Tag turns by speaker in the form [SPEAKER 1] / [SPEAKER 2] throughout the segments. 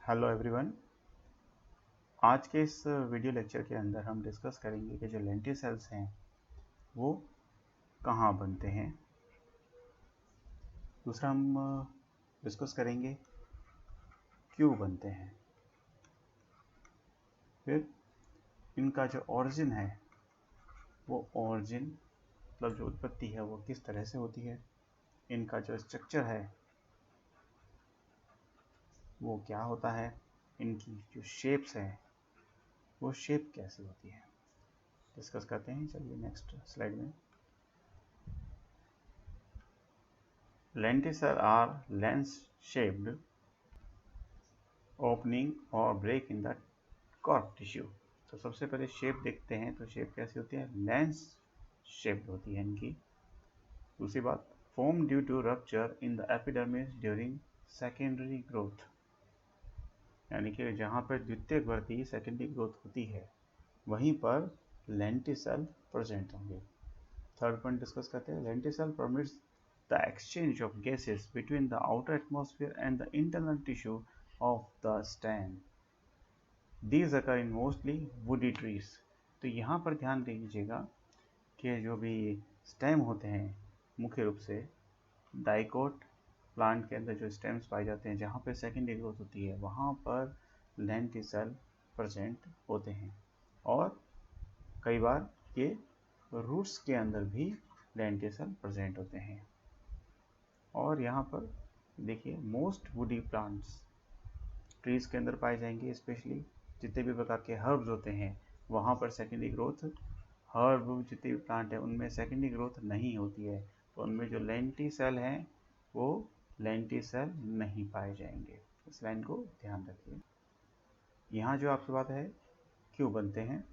[SPEAKER 1] Hello everyone. आज के इस वीडियो लेक्चर के अंदर हम डिस्कस करेंगे कि जो लेंटिल सेल्स हैं वो कहाँ बनते हैं। दूसरा हम डिस्कस करेंगे क्यों बनते हैं। फिर इनका जो ओरिजिन है वो ओरिजिन मतलब जो उत्पत्ति है वो किस तरह से होती है। इनका जो स्ट्रक्चर है वो क्या होता है। इनकी जो शेप्स हैं वो शेप कैसी होती है, डिस्कस करते हैं। चलिए नेक्स्ट स्लाइड में। Lenticels are lens-shaped opening or break in the cork tissue। तो सबसे पहले शेप देखते हैं, तो शेप कैसी होती है, लेंस शेप्ड होती है इनकी। दूसरी बात, form due to rupture in the epidermis during secondary growth, यानी कि जहाँ पर द्वितीयक वृद्धि सेकेंडरी ग्रोथ होती है वहीं पर लेंटिसेल प्रेजेंट होंगे। थर्ड पॉइंट डिस्कस करते हैं। Lenticel permits the exchange of gases between the outer atmosphere and the internal tissue of the stem. These occur in mostly woody trees। तो यहाँ पर ध्यान दीजिएगा कि जो भी स्टेम होते हैं मुख्य रूप से डाइकोट प्लांट के अंदर जो स्टेम्स पाए जाते हैं जहाँ पे सेकेंडरी ग्रोथ होती है वहाँ पर लेंटिसेल प्रेजेंट होते हैं, और कई बार ये रूट्स के अंदर भी लेंटिसेल प्रेजेंट होते हैं। और यहाँ पर देखिए मोस्ट वुडी प्लांट्स ट्रीज के अंदर पाए जाएंगे, स्पेशली जितने भी प्रकार के हर्ब्स होते हैं वहाँ पर सेकेंडरी ग्रोथ, हर्ब जितने भी प्लांट हैं उनमें सेकेंडरी ग्रोथ नहीं होती है, तो उनमें जो लेंटिसेल हैं वो लेंटिसेल नहीं पाए जाएंगे। इस लाइन को ध्यान रखिए। यहाँ जो आपसे बात है क्यों बनते हैं,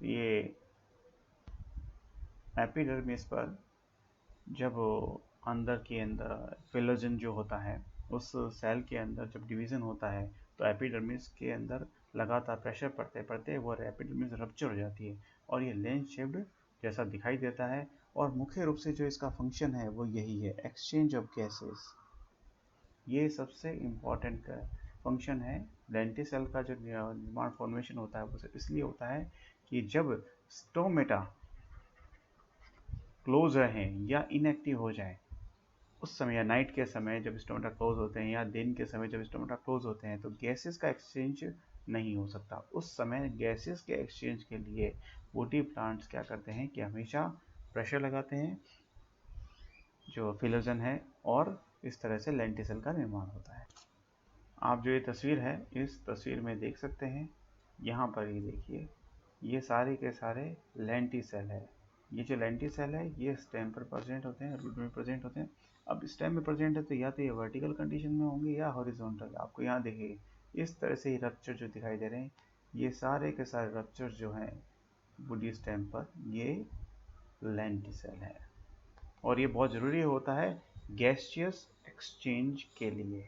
[SPEAKER 1] ये एपिडर्मिस पर जब अंदर के अंदर फिलोजन जो होता है उस सेल के अंदर जब डिवीज़न होता है तो एपिडर्मिस के अंदर लगातार प्रेशर पड़ते पड़ते वो एपिडर्मिस रप्चर हो जाती है और ये लेंस शेप्ड जैसा दिखाई देता है। और मुख्य रूप से जो इसका फंक्शन है वो यही है, एक्सचेंज ऑफ गैसेस। ये सबसे इम्पॉर्टेंट फंक्शन है। लेंटिसेल का जो निर्माण फॉर्मेशन होता है वो इसलिए होता है कि जब स्टोमेटा क्लोज रहें या इनएक्टिव हो जाए उस समय, या नाइट के समय जब स्टोमेटा क्लोज होते हैं या दिन के समय जब स्टोमेटा क्लोज होते हैं, तो गैसेस का एक्सचेंज नहीं हो सकता। उस समय गैसेस के एक्सचेंज के लिए वुडी प्लांट्स क्या करते हैं कि हमेशा प्रेशर लगाते हैं जो फिलोजन है, और इस तरह से लेंटिसेल का निर्माण होता है। आप जो ये तस्वीर है इस तस्वीर में देख सकते हैं, यहाँ पर ये देखिए ये सारे के सारे लेंटिसेल है। ये जो लेंटिसेल है ये स्टेम पर प्रेजेंट होते हैं, रूट में प्रेजेंट होते हैं। अब स्टेम में प्रेजेंट है तो या तो ये वर्टिकल कंडीशन में होंगे या हॉरिजॉन्टल। आपको यहाँ देखिए इस तरह से ही रप्चर जो दिखाई दे रहे हैं, ये सारे के सारे रप्चर जो हैं वुडी स्टेम पर ये लेंटिसेल है। और ये बहुत ज़रूरी होता है गैसियस एक्सचेंज के लिए,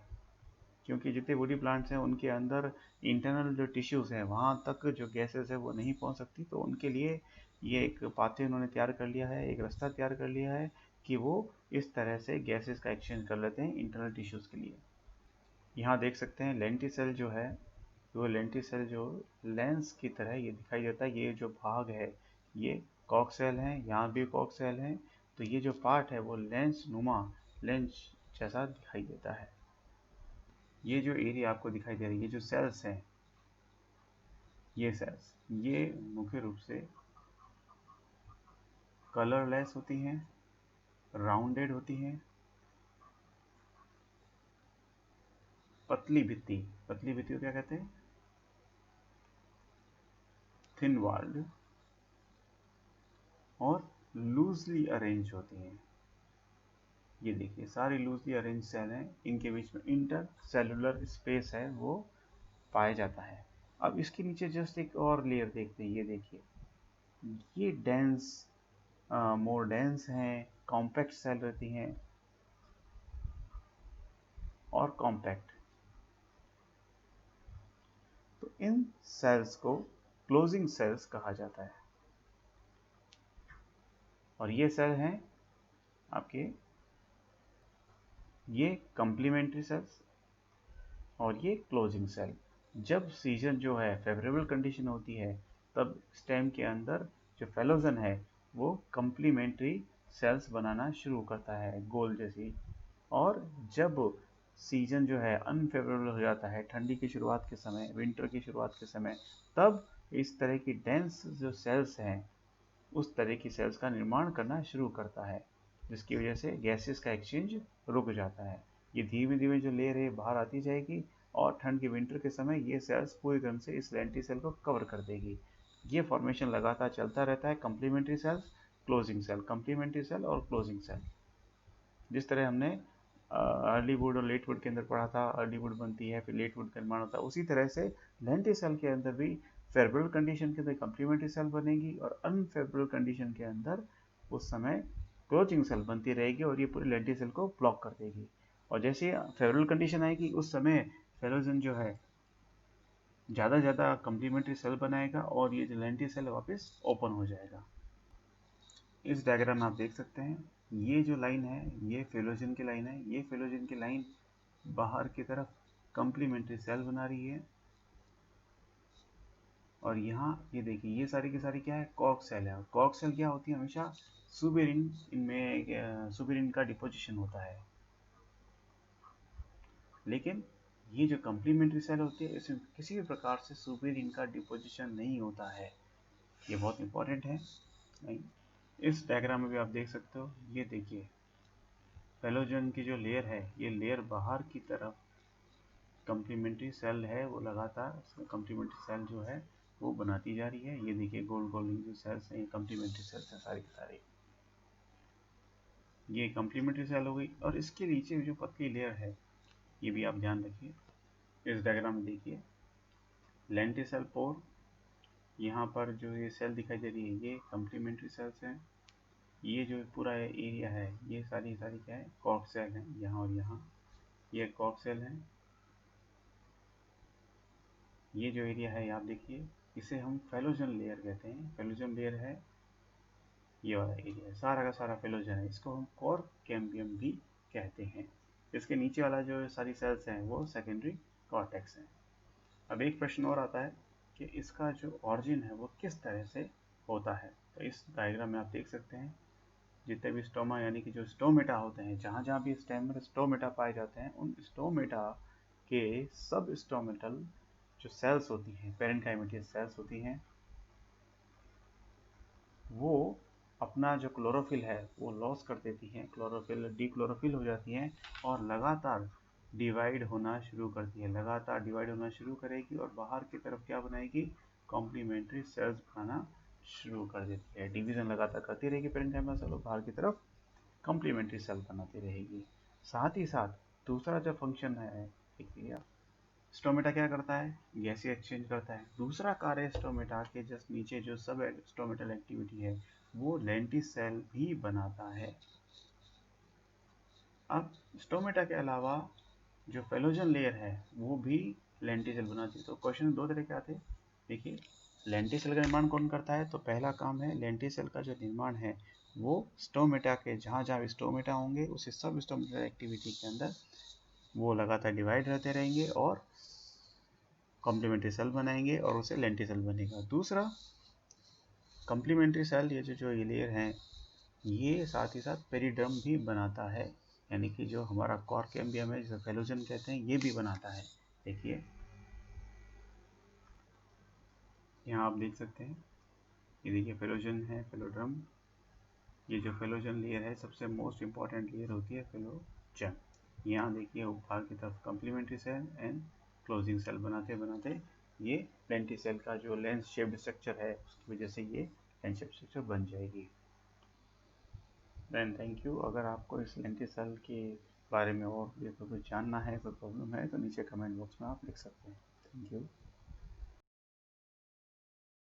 [SPEAKER 1] क्योंकि जितने वुडी प्लांट्स हैं उनके अंदर इंटरनल जो टिश्यूज़ हैं वहाँ तक जो गैसेस है वो नहीं पहुँच सकती, तो उनके लिए ये एक पाथवे उन्होंने तैयार कर लिया है, एक रास्ता तैयार कर लिया है कि वो इस तरह से गैसेस का एक्सचेंज कर लेते हैं इंटरनल टिश्यूज़ के लिए। यहाँ देख सकते हैं लेंटिसेल जो है वो लेंटिसेल जो लेंस की तरह ये दिखाई देता है। ये जो भाग है ये कॉक्सेल है, यहाँ भी कॉक्सेल है, तो ये जो पार्ट है वो लेंस नुमा, लेंस जैसा दिखाई देता है। ये जो एरिया आपको दिखाई दे रही है, ये जो सेल्स हैं, ये सेल्स ये मुख्य रूप से कलरलेस होती हैं, राउंडेड होती हैं, पतली भित्ति को क्या कहते हैं, थिन वॉल्ड, और लूजली अरेंज होती हैं। ये देखिए सारी लूजली अरेंज सेल हैं, इनके बीच में इंटर सेलुलर स्पेस है वो पाया जाता है। अब इसके नीचे जस्ट एक और लेयर देखते हैं, ये देखिए ये डेंस मोर डेंस हैं, कॉम्पैक्ट सेल रहती हैं और कॉम्पैक्ट। तो इन सेल्स को क्लोजिंग सेल्स कहा जाता है। और ये सेल हैं आपके ये कंप्लीमेंट्री सेल्स, और ये क्लोजिंग सेल। जब सीजन जो है फेवरेबल कंडीशन होती है तब स्टेम के अंदर जो फेलोजन है वो कंप्लीमेंट्री सेल्स बनाना शुरू करता है गोल जैसी। और जब सीजन जो है अनफेवरेबल हो जाता है ठंडी की शुरुआत के समय, विंटर की शुरुआत के समय, तब इस तरह की डेंस जो सेल्स हैं उस तरह की सेल्स का निर्माण करना शुरू करता है, जिसकी वजह से गैसेस का एक्सचेंज रुक जाता है। ये धीमे धीमे जो लेयर है बाहर आती जाएगी और ठंड के विंटर के समय ये सेल्स पूरी तरह से इस लेंटिसेल को कवर कर देगी। ये फॉर्मेशन लगातार चलता रहता है, complementary cells, closing cell, complementary cell और क्लोजिंग सेल। जिस तरह हमने अर्ली वुड और लेट वुड के अंदर पढ़ा था, अर्ली वुड बनती है फिर लेट वुड का निर्माण होता है, उसी तरह से लेंटिसेल के अंदर भी फेवरेबल कंडीशन के अंदर कम्प्लीमेंट्री सेल बनेगी और अनफेवरेबल कंडीशन के अंदर उस समय क्लोजिंग सेल बनती रहेगी और ये पूरे लेंटिसेल को ब्लॉक कर देगी। और जैसे फेवरेबल कंडीशन आएगी उस समय फेलोजन जो है ज़्यादा ज़्यादा कम्प्लीमेंट्री सेल बनाएगा और ये जो लेंटिसेल वापस ओपन हो जाएगा। इस डायग्राम में आप देख सकते हैं ये जो लाइन है ये फेलोजन की लाइन है। ये फेलोजन की लाइन बाहर की तरफ कम्प्लीमेंट्री सेल बना रही है और यहाँ ये देखिए ये सारी की सारी क्या है, कॉर्क सेल है। और कॉर्क सेल क्या होती है, हमेशा सुबेरिन, इनमें सुबेरिन का डिपोजिशन होता है। लेकिन ये जो कम्प्लीमेंट्री सेल होती है इसमें किसी भी प्रकार से सुबेरिन का डिपोजिशन नहीं होता है। ये बहुत इंपॉर्टेंट है। नहीं, इस डायग्राम में भी आप देख सकते हो, ये देखिए फेलोजन की जो लेयर है ये लेयर बाहर की तरफ कम्प्लीमेंट्री सेल है वो लगातार कम्प्लीमेंट्री सेल जो है वो बनाती जा रही है। ये देखिए गोल गोल जो सेल्स हैं ये कम्प्लीमेंट्री सेल्स हैं सारी की सारी। ये कम्प्लीमेंट्री सेल हो गई और इसके नीचे जो पतली लेयर है ये भी आप ध्यान रखिए। इस डायग्राम में देखिए लेंटिसेल पोर, यहाँ पर जो ये सेल दिखाई दे रही है ये कम्प्लीमेंट्री सेल्स हैं। ये जो पूरा एरिया है ये सारी सारी क्या है, कॉर्क सेल हैं। यहाँ और यहाँ ये कॉर्क सेल हैं। ये जो एरिया है आप देखिए इसे हम फेलोजन लेयर कहते हैं। फेलोजन लेयर है ये वाला एरिया, सारा का सारा फेलोजन है, इसको हम कॉर्क कैम्बियम भी कहते हैं। इसके नीचे वाला जो सारी सेल्स हैं वो सेकेंडरी कॉर्टेक्स हैं। अब एक प्रश्न और आता है कि इसका जो ऑरिजिन है वो किस तरह से होता है। तो इस डायग्राम में आप देख सकते हैं जितने भी स्टोमा यानी कि जो स्टोमेटा होते हैं, जहाँ जहाँ भी स्टेम में स्टोमेटा पाए जाते हैं उन स्टोमेटा के सब स्टोमेटल जो सेल्स होती हैं, पेरेन्काइमेटियस सेल्स होती हैं, वो अपना जो क्लोरोफिल है वो लॉस कर देती हैं, क्लोरोफिल डीक्लोरोफिल हो जाती हैं और लगातार डिवाइड होना शुरू करती है। लगातार डिवाइड होना शुरू करेगी और बाहर की तरफ क्या बनाएगी, कॉम्प्लीमेंट्री सेल्स बनाना शुरू कर देती है। डिवीजन लगातार करती रहेगी पेरेन्काइमा सेल और बाहर की तरफ कॉम्प्लीमेंट्री सेल बनाती रहेगी। साथ ही साथ दूसरा जो फंक्शन है, देखिए स्टोमेटा क्या करता है, गैसीय एक्सचेंज करता है। दूसरा कार्य स्टोमेटा के जस्ट नीचे जो सब स्टोमेटल एक्टिविटी है वो लेंटिसेल भी बनाता है। अब स्टोमेटा के अलावा जो फेलोजन लेयर है वो भी लेंटिसेल बनाती है। तो क्वेश्चन दो तरह के आते हैं। देखिए लेंटिसेल का निर्माण कौन करता है, तो पहला काम है लेंटिसेल का जो निर्माण है वो स्टोमेटा के जहाँ जहाँ स्टोमेटा होंगे उसी सब स्टोमेटल एक्टिविटी के अंदर वो लगातार डिवाइड रहते रहेंगे और कॉम्प्लीमेंट्री सेल बनाएंगे और उसे लेंटिसेल बनेगा। दूसरा कॉम्प्लीमेंट्री सेल ये जो ये लेयर हैं ये साथ ही साथ पेरिडर्म भी बनाता है, यानी कि जो हमारा कॉर्क कैम्बियम है जिसे फेलोजन कहते हैं ये भी बनाता है। देखिए यहाँ आप देख सकते हैं, ये देखिए फेलोजन है, फेलोड्रम। ये जो फेलोजन लेयर है सबसे मोस्ट इंपॉर्टेंट लेयर होती है फेलोजन। यहाँ देखिए ऊपर की तरफ complementary cell and closing cell बनाते बनाते ये लेंटिसेल का जो लेंस शेप्ड स्ट्रक्चर है उसकी वजह से ये लेंस शेप्ड स्ट्रक्चर बन जाएगी। Then thank you. अगर आपको इस लेंटिसेल के बारे में और भी कुछ जानना है, कोई प्रॉब्लम है तो नीचे कमेंट बॉक्स में आप लिख सकते हैं। Thank you.